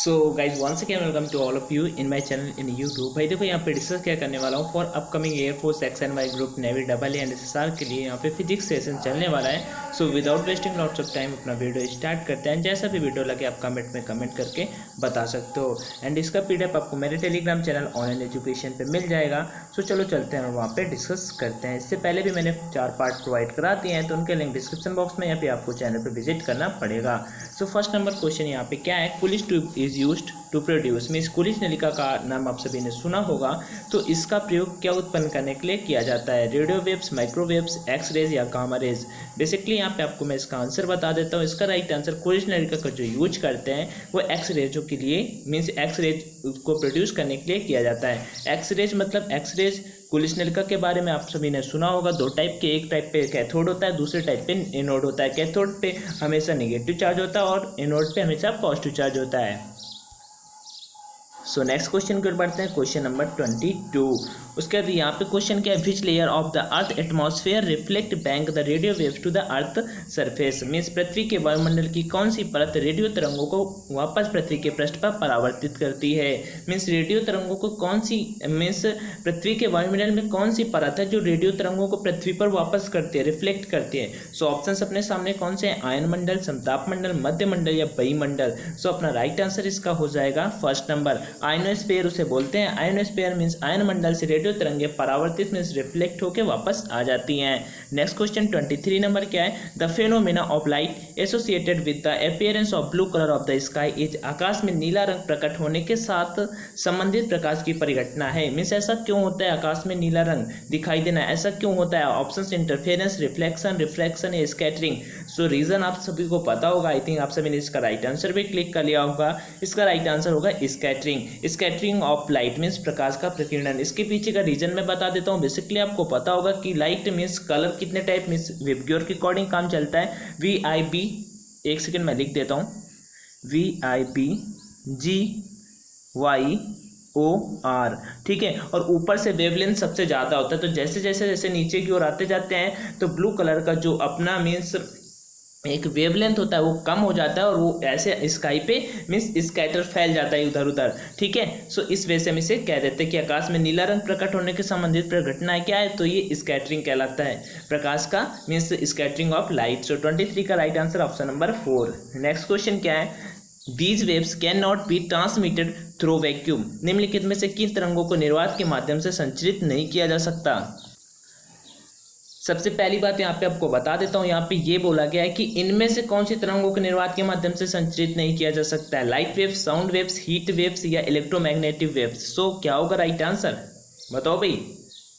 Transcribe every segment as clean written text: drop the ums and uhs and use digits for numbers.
So guys once again welcome to all of you in my channel in YouTube. भाई देखो यहाँ पे discuss क्या करने वाला हूँ for upcoming air force XNY group navy double and SSR के लिए यहाँ पे फिजिक्स सेशन चलने वाला है। So without wasting lots of time अपना वीडियो स्टार्ट करते हैं। जैसा भी वीडियो लगे आप कमेंट में कमेंट करके बता सकते हो एंड इसका PDF आपको मेरे टेलीग्राम चैनल ऑनलाइन एजुकेशन पे मिल जाएगा। सो चलो चलते हैं और वहाँ पे डिस्कस करते हैं। इससे पहले भी मैंने 4 पार्ट प्रोवाइड करा दिए हैं तो उनके लिंक डिस्क्रिप्शन बॉक्स में या फिर आपको चैनल पर विजिट करना पड़ेगा। सो फर्स्ट नंबर क्वेश्चन यहाँ पे क्या है, cooling tube is used to produce means cooling नलिका का नाम आप सभी ने सुना होगा। तो इसका प्रयोग क्या उत्पन्न करने के लिए किया जाता है, radio waves, microwaves, X rays या गामा रेज। बेसिकली यहाँ पे आपको मैं इसका आंसर बता देता हूँ। इसका राइट आंसर कूलिंग नलिका का जो यूज करते हैं वो एक्स रेजों के लिए मीन्स एक्स रेज को प्रोड्यूस करने के लिए किया जाता है। एक्स रेज मतलब एक्स रेज कूलिंग नलिका के बारे में आप सभी ने सुना होगा। 2 टाइप के, एक टाइप पे कैथोड होता है, दूसरे टाइप पे एनोड होता है। कैथोड पे हमेशा नेगेटिव चार्ज होता है और एनोड पे हमेशा पॉजिटिव चार्ज होता है। सो नेक्स्ट क्वेश्चन की ओर बढ़ते हैं, क्वेश्चन नंबर 22। उसके बाद यहाँ पे क्वेश्चन क्या है, which layer of the earth atmosphere reflect back the radio waves to the earth surface means पृथ्वी के वायुमंडल की कौन सी परत रेडियो तरंगों को वापस पृथ्वी के पृष्ठ पर परावर्तित करती है। मीन्स रेडियो तरंगों को कौन सी मीन्स पृथ्वी के वायुमंडल में कौन सी परत है जो रेडियो तरंगों को पृथ्वी पर वापस करती है, रिफ्लेक्ट करती है। सो ऑप्शंस अपने सामने कौन से हैं, आयन मंडल, समताप मंडल, मध्य मंडल या वायुमंडल। सो अपना राइट आंसर इसका हो जाएगा फर्स्ट नंबर, आयनोस्फीयर उसे बोलते हैं। आयनोस्फीयर मीन्स आयन मंडल से रेडियो तरंगे परावर्तित मीन्स रिफ्लेक्ट होकर वापस आ जाती हैं। नेक्स्ट क्वेश्चन 23 नंबर क्या है, the phenomena of light associated with the appearance of blue colour of the sky is आकाश में नीला रंग प्रकट होने के साथ संबंधित प्रकाश की परिघटना है। मीन्स ऐसा क्यों होता है आकाश में नीला रंग दिखाई देना, ऐसा क्यों होता है। ऑप्शंस इंटरफेरेंस, रिफ्लेक्शन, रिफ्रैक्शन या स्कैटरिंग। सो रीजन आप सभी को पता होगा, आई थिंक आप सभी ने इसका राइट आंसर भी क्लिक कर लिया होगा। इसका राइट आंसर होगा scattering. Scattering of light means प्रकाश का प्रकीर्णन। इसके पीछे का रीजन मैं बता देता हूँ। बेसिकली आपको पता होगा कि लाइट मीन्स कलर कितने टाइप मीन्स वेबग्योर के अकॉर्डिंग काम चलता है। VIB, एक सेकेंड मैं लिख देता हूँ, VIB GYOR, ठीक है। और ऊपर से वेवलेंथ सबसे ज़्यादा होता है। तो जैसे जैसे जैसे नीचे की ओर आते जाते हैं तो ब्लू कलर का जो अपना मीन्स एक वेवलेंथ होता है वो कम हो जाता है और वो ऐसे स्काई पे मीन्स स्कैटर फैल जाता है उधर उधर, ठीक है। सो इस वजह से हम इसे कह देते हैं कि आकाश में नीला रंग प्रकट होने के संबंधित प्रघटना क्या है, तो ये स्कैटरिंग कहलाता है, प्रकाश का मीन्स स्कैटरिंग ऑफ लाइट। सो 23 का right answer option number 4। Next question क्या है, these waves can not be transmitted through vacuum निम्नलिखित में से किन तरंगों को निर्वात के माध्यम से संचरित नहीं किया जा सकता। सबसे पहली बात यहाँ पे आपको बता देता हूँ, यहाँ पे ये बोला गया है कि इनमें से कौन सी तरंगों को निर्वात के माध्यम से संचरित नहीं किया जा सकता है, light waves, sound waves, heat waves या इलेक्ट्रोमैग्नेटिक वेव्स। सो क्या होगा राइट आंसर, बताओ भाई।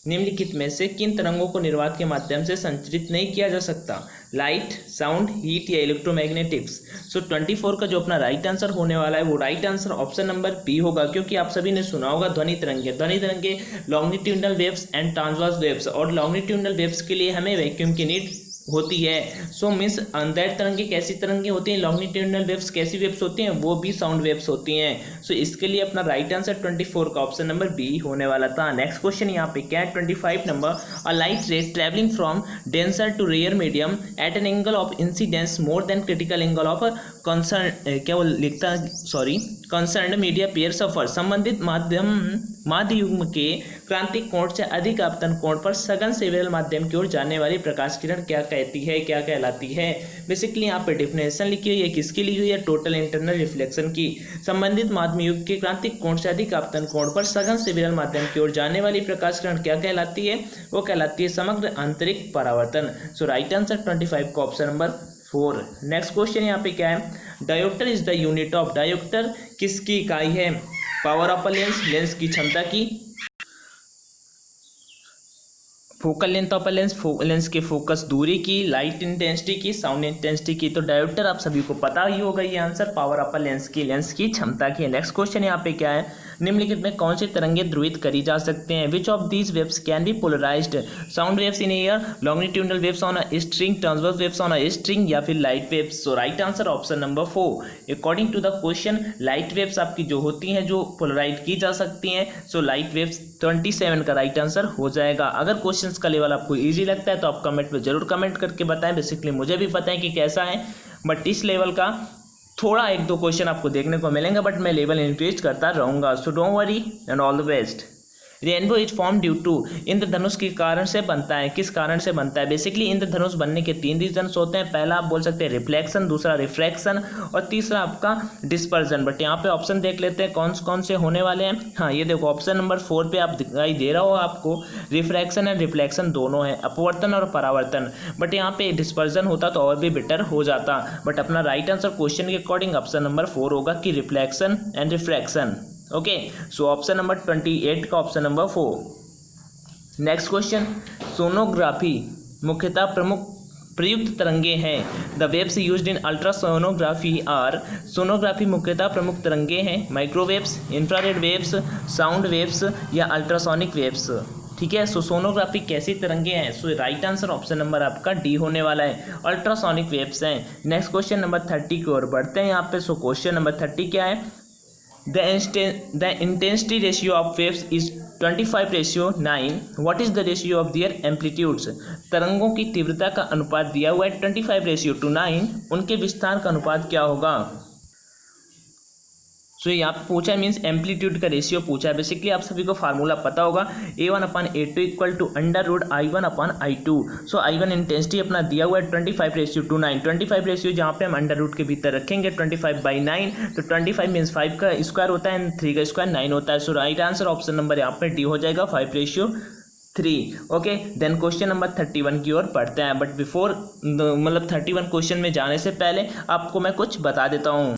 निम्नलिखित में से किन तरंगों को निर्वात के माध्यम से संचरित नहीं किया जा सकता, लाइट, साउंड, हीट या इलेक्ट्रोमैग्नेटिक्स। सो 24 का जो अपना राइट आंसर होने वाला है वो right answer option number B होगा, क्योंकि आप सभी ने सुना होगा ध्वनि तरंगे। ध्वनि तरंगे longitudinal waves and transverse waves, और लॉन्गिट्यूडनल वेव्स के लिए हमें वैक्यूम की नीड होती है। सो मीन्स अंदर तरंगे कैसी तरंगे होती हैं, लॉन्गिट्यूडनल वेव्स कैसी वेव्स होती हैं, वो भी साउंड वेव्स होती हैं। सो इसके लिए अपना राइट आंसर 24 का ऑप्शन नंबर बी होने वाला था। नेक्स्ट क्वेश्चन यहाँ पे क्या है, 25 number, a light ray travelling from denser to rare medium at an angle of incidence more than critical angle of concern, क्या वो लिखता है, sorry, concern media pair suffer. संबंधित माध्य युग्म के क्रांतिक कोण से अधिक आपतन कोण पर सघन से विरल माध्यम की ओर जाने वाली प्रकाश किरण क्या कहती है, क्या कहलाती है। बेसिकली यहाँ पे डिफिनेशन लिखी हुई है, किसकी लिखी हुई है, टोटल इंटरनल रिफ्लेक्शन की। संबंधित माध्य युग्म के क्रांतिक कोण से अधिक आपतन कोण पर सघन से विरल माध्यम की ओर जाने वाली प्रकाश किरण क्या कहलाती है, वो कहलाती है समग्र आंतरिक परावर्तन। सो राइट आंसर 25 का ऑप्शन नंबर 4। नेक्स्ट क्वेश्चन यहाँ पे क्या है, dioptre is the unit of, dioptre किसकी इकाई है, पावर ऑफ लेंस, लेंस की क्षमता की, focal length of lens, lens के फोकस दूरी की, लाइट इंटेंसिटी की, साउंड इंटेंसिटी की। तो डायोप्टर आप सभी को पता ही होगा ये आंसर पावर ऑफ लेंस की, लेंस की क्षमता की। नेक्स्ट क्वेश्चन यहाँ पे क्या है, निम्नलिखित में कौन सी तरंगे ध्रुवित करी जा सकते हैं, which of these waves can be polarised, sound waves in air, longitudinal waves on a string, transverse waves on a string या फिर light waves. So right answer option number 4। According to the question light waves आपकी जो होती हैं जो polarise की जा सकती हैं, सो लाइट वेव्स 27 का राइट आंसर हो जाएगा। अगर क्वेश्चन का लेवल आपको ईजी लगता है तो आप कमेंट में जरूर कमेंट करके बताएं। बेसिकली मुझे भी पता है कि कैसा है, बट इस लेवल का थोड़ा एक दो क्वेश्चन आपको देखने को मिलेंगे, बट मैं लेवल इंक्रीज करता रहूँगा। So don't worry and all the best. Rainbow is form due to, इंद्रधनुष के कारण से बनता है, किस कारण से बनता है? बेसिकली इंद्रधनुष बनने के 3 रीजन्स होते हैं। पहला आप बोल सकते हैं रिफ्लेक्शन, दूसरा रिफ्रैक्शन और तीसरा आपका डिस्पर्जन। बट यहाँ पे ऑप्शन देख लेते हैं कौन कौन से होने वाले हैं। हाँ, ये देखो ऑप्शन नंबर 4 पे आप दिखाई दे रहा हो आपको, रिफ्रैक्शन एंड रिफ्लेक्शन दोनों है, अपवर्तन और परावर्तन। बट यहाँ पे डिस्पर्जन होता तो और भी बेटर हो जाता, बट अपना राइट आंसर क्वेश्चन के अकॉर्डिंग ऑप्शन नंबर 4 होगा कि reflection and refraction. Okay, so option number 28 का option number 4। Next question, sonography मुख्यतः प्रयुक्त तरंगे हैं। The waves used in ultrasonography are, sonography मुख्यतः प्रमुख तरंगे हैं, microwaves, infrared waves, sound waves या अल्ट्रासोनिक वेव्स। ठीक है, सो सोनोग्राफी कैसी तरंगे हैं? So right answer option number आपका डी होने वाला है, अल्ट्रासोनिक वेव्स हैं। नेक्स्ट क्वेश्चन नंबर 30 की ओर बढ़ते हैं यहाँ पे। सो क्वेश्चन नंबर 30 क्या है? The intensity ratio of waves is 25:9. What is the ratio of their amplitudes? तरंगों की तीव्रता का अनुपात दिया हुआ है 25:9, उनके विस्तार का अनुपात क्या होगा? सो यहाँ पे पूछा है, मीन्स एम्पलीट्यूड का रेशियो पूछा है। बेसिकली आप सभी को फार्मूला पता होगा, A1/A2 equal to √I1/I2। So I1 intensity अपना दिया हुआ है 25:9। 25 रेशियो जहाँ पे हम अंडर रूट के भीतर रखेंगे 25/9, तो 25 मीन्स 5 का स्क्वायर होता है एंड 3 का स्क्वायर 9 होता है। सो राइट आंसर ऑप्शन नंबर यहाँ पे डी हो जाएगा, 5:3। ओके, देन क्वेश्चन नंबर 31 की ओर पढ़ते हैं। बट बिफोर मतलब 31 क्वेश्चन में जाने से पहले आपको मैं कुछ बता देता हूँ।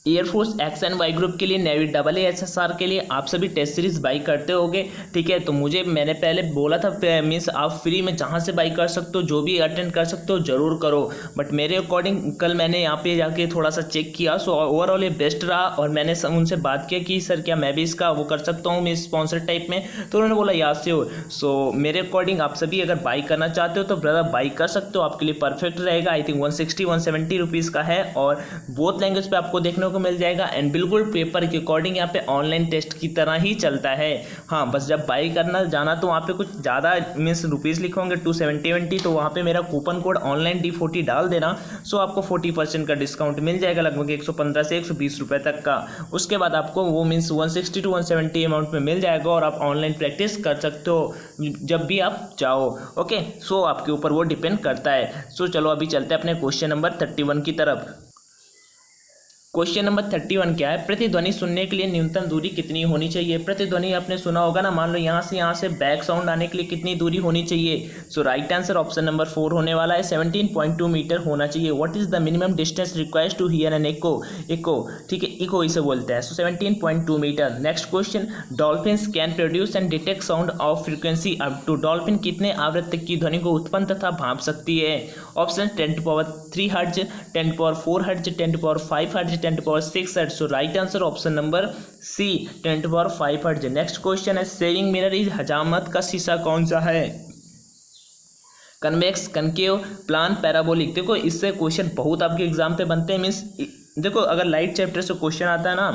Air force X and Y group के लिए, नेवी AASSR के लिए आप सभी टेस्ट सीरीज बाई करते होगे। ठीक है, तो मैंने पहले बोला था मीन्स आप फ्री में जहाँ से बाई कर सकते हो, जो भी अटेंड कर सकते हो जरूर करो। बट मेरे अकॉर्डिंग कल मैंने यहाँ पे जाके थोड़ा सा चेक किया, सो ओवरऑल ये बेस्ट रहा। और मैंने उनसे बात किया कि सर क्या मैं भी इसका वो कर सकता हूँ मीन्स स्पॉन्सर टाइप में, तो उन्होंने बोला या से हो। सो मेरे अकॉर्डिंग आप सभी अगर बाई करना चाहते हो तो ब्रदर बाई कर सकते हो, आपके लिए परफेक्ट रहेगा। आई थिंक 160-170 रुपीज़ का है और बोथ लैंग्वेज पे आपको देखने को मिल जाएगा एंड बिल्कुल पेपर के अकॉर्डिंग यहाँ पे ऑनलाइन टेस्ट की तरह ही चलता है। हाँ, बस जब बाई करना जाना तो वहाँ पे कुछ ज़्यादा मीन्स रुपीज़ लिखोगे 270 तो वहाँ पे मेरा कूपन कोड ऑनलाइन D40 डाल देना। सो आपको 40% का डिस्काउंट मिल जाएगा, लगभग 115 से 120 रुपये तक का। उसके बाद आपको वो मीन्स 160 to 170 अमाउंट में मिल जाएगा और आप ऑनलाइन प्रैक्टिस कर सकते हो जब भी आप चाहो। ओके, सो आपके ऊपर वो डिपेंड करता है। सो चलो अभी चलते हैं अपने क्वेश्चन नंबर 31 की तरफ। क्वेश्चन नंबर 31 क्या है? प्रतिध्वनि सुनने के लिए न्यूनतम दूरी कितनी होनी चाहिए? प्रतिध्वनि आपने सुना होगा ना, मान लो यहाँ से बैक साउंड आने के लिए कितनी दूरी होनी चाहिए? सो राइट आंसर ऑप्शन नंबर 4 होने वाला है, 17.2 मीटर होना चाहिए। What is the minimum distance required to here N eco? ठीक है, इको इसे बोलते हैं। सो 17.2 metre. Next question, dolphins can produce and detect sound of frequency up to, dolphin कितने आवृत्ति की ध्वनि को उत्पन्न तथा भांप सकती है? Option 10⁻³ hertz, 10⁻4 hertz, 10⁻5 hertz, 10⁻6 hertz. So right answer option number C, 10⁻5 hertz. Next question है, सेविंग मिरर इज हजामत का शीशा कौन सा है? Convex, concave, plane, parabolic. देखो इससे क्वेश्चन बहुत आपके एग्जाम पे बनते हैं। मीन्स देखो अगर लाइट चैप्टर से क्वेश्चन आता है ना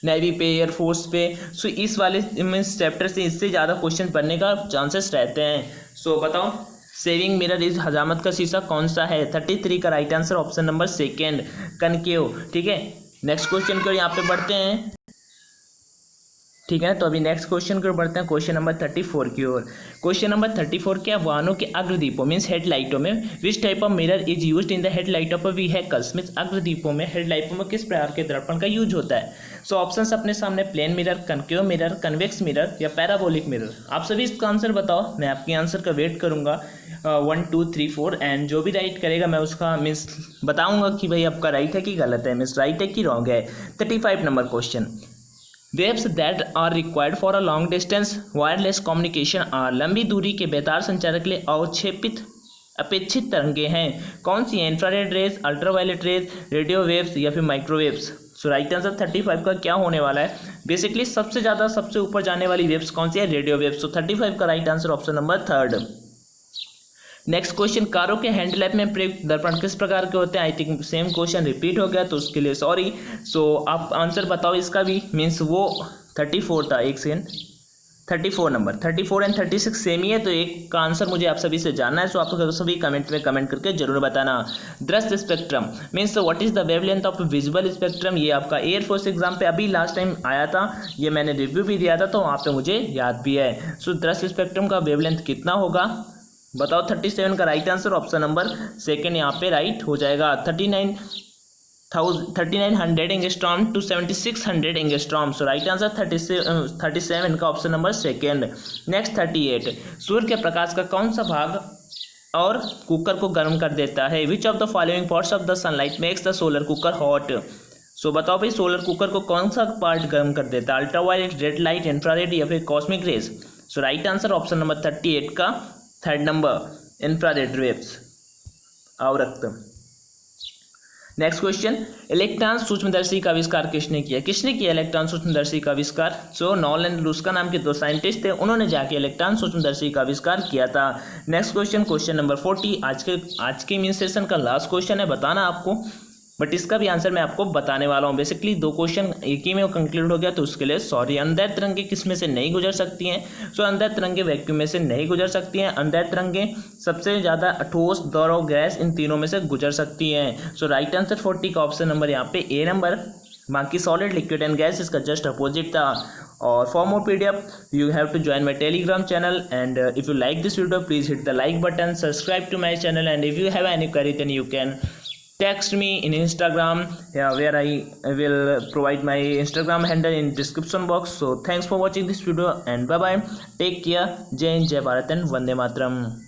नेवी पे, एयरफोर्स पे, सो इस वाले मीन्स चैप्टर से इससे ज़्यादा क्वेश्चन बनने का चांसेस रहते हैं। सो बताओ सेविंग मिरर इज हजामत का शीशा कौन सा है? 33 का right answer option number 2 concave. ठीक है, नेक्स्ट क्वेश्चन की ओर यहाँ पे बढ़ते हैं। ठीक है, तो अभी नेक्स्ट क्वेश्चन की ओर बढ़ते हैं, क्वेश्चन नंबर 34 की ओर। क्वेश्चन नंबर 34 क्या? वाहनों के अग्रदीपों मीन्स हेडलाइटों में which type of mirror is used in the headlight of vehicles? Means अग्रदीपों में हेडलाइटों में किस प्रकार के दर्पण का यूज होता है? सो ऑप्शंस अपने सामने, plane mirror, concave mirror, convex mirror या पैराबोलिक मिरर। आप सभी इसका आंसर बताओ, मैं आपके आंसर का वेट करूंगा 1 2 3 4 एंड जो भी राइट करेगा मैं उसका मीन्स बताऊंगा कि भाई आपका राइट है कि गलत है, मीन्स राइट है कि रॉन्ग है। 35 number question, waves that are required for a long distance wireless communication are, लंबी दूरी के बेतार संचार के लिए अपेक्षित तरंगे हैं। कौन सी है? Infrared rays, ultraviolet rays, radio waves या फिर माइक्रोवेव्स। सो राइट आंसर 35 का क्या होने वाला है? बेसिकली सबसे ऊपर जाने वाली वेव्स कौन सी है? Radio waves. सो 35 का right answer option number 3। Next question, कारों के हैंडलैप में प्रयुक्त दर्पण किस प्रकार के होते हैं? I think same question repeat हो गया तो उसके लिए सॉरी। सो आप आंसर बताओ इसका भी, मीन्स वो 34 था। एक सेकेंड, 34 नंबर। 34 एंड 36 सेम ही है, तो एक का आंसर मुझे आप सभी से जानना है। सो आप सभी कमेंट में कमेंट करके जरूर बताना। दृश्य spectrum means what is the wavelength of visual spectrum, ये आपका एयरफोर्स एग्जाम पे अभी लास्ट टाइम आया था, ये मैंने रिव्यू भी दिया था, तो वहाँ पे मुझे याद भी है। सो दृश्य स्पेक्ट्रम का वेवलेंथ कितना होगा बताओ। 37 का right answer option number second यहाँ पे राइट हो जाएगा। 3900 angstrom to 7600 angstrom, so right answer 37 का ऑप्शन नंबर सेकेंड। नेक्स्ट 38, सूर्य के प्रकाश का कौन सा भाग और कुकर को गर्म कर देता है। Which of the following parts of the sunlight makes the solar cooker hot, so बताओ भाई सोलर कुकर को कौन सा पार्ट गर्म कर देता है, अल्ट्रावायलेट, रेड लाइट, इंफ्रारेड या फिर कॉस्मिक रेज। सो राइट आंसर ऑप्शन नंबर 38 का थर्ड नंबर इंफ्रारेड वेव्स, अवरक्त। नेक्स्ट क्वेश्चन, इलेक्ट्रॉन सूक्ष्मदर्शी का आविष्कार किसने किया। किसने किया इलेक्ट्रॉन सूक्ष्मदर्शी का आविष्कार। सो नॉल एंड लुस्का नाम के दो साइंटिस्ट थे, उन्होंने जाके इलेक्ट्रॉन सूक्ष्मदर्शी का आविष्कार किया था। नेक्स्ट क्वेश्चन, क्वेश्चन नंबर 40, आज के मेन सेशन का लास्ट क्वेश्चन है, बताना आपको, बट इसका भी आंसर मैं आपको बताने वाला हूँ। बेसिकली 2 क्वेश्चन एक ही में कंक्लूड हो गया, तो उसके लिए सॉरी। अंदर तरंगे किस में से नहीं गुजर सकती हैं। सो अंदर तरंगे वैक्यूम में से नहीं गुजर सकती हैं। अंदर तरंगे सबसे ज़्यादा ठोस, द्रव, गैस, इन तीनों में से गुजर सकती हैं। सो राइट आंसर 40 का ऑप्शन नंबर यहाँ पे ए नंबर। बाकी सॉलिड, लिक्विड एंड गैस इसका जस्ट अपोजिट था। और for more PDF you have to join my Telegram channel, and if you like this video please hit the like button, subscribe to my channel, and if you have any query then you can text me in Instagram, where I will provide my Instagram handle in description box. So thanks for watching this video and bye bye, take care, Jai Hind, Jai Bharat and Vande Mataram.